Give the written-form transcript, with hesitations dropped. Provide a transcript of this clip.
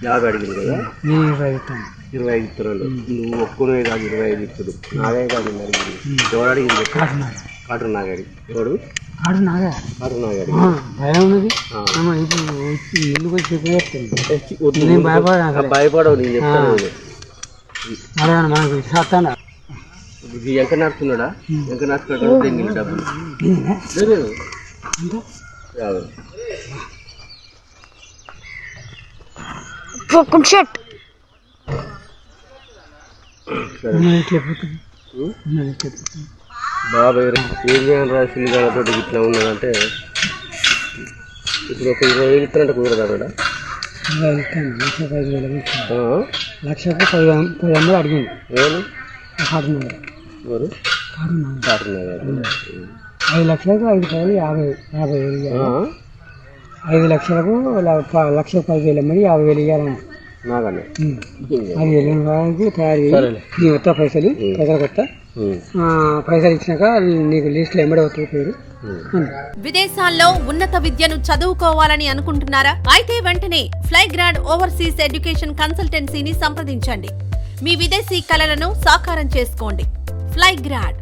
50 అడిగింది కదా, 25 ఇస్తున్నాడు. నువ్వు ఒక్కడే కాదు 25 ఇస్తాడు. నాగే కాదు అడిగింది. ఎవడు అడిగింది? కాటు నాగాడి. ఎవడు? కాటు నాగాడి. భయపడవు, నేను చెప్తాను. ఎంత నడుస్తున్నాడా? ఎంత నడుస్తున్నాడు? డబ్బులు లేదు. బాబాయ్ ఏం చేయాలి రాసింది కాబట్టి ఇట్లా ఉన్నదంటే ఇప్పుడు ఒక 20,000 ఇస్తానంటే కుదరదా? 1,10,000 అడిగింది. ఎవరు? 5 లక్షలకు 5 పైలు 50,000. 5 లక్షలకు 1,10,000 ఇమ్మని 50,000 ఇవ్వాలని నాకన్నా అది వెళ్ళిన వారికి తయారు నీ వస్తా పైసలు కొత్త పైసలు ఇచ్చినాక నీకు లిస్టులో ఎమ్మడే వస్తుంది పేరు. విదేశాల్లో ఉన్నత విద్యను చదువుకోవాలని అనుకుంటున్నారా? అయితే వెంటనే ఫ్లైగ్రాడ్ ఓవర్సీస్ ఎడ్యుకేషన్ కన్సల్టెన్సీని సంప్రదించండి. మీ విదేశీ కలలను సాకారం చేసుకోండి. ఫ్లైగ్రాడ్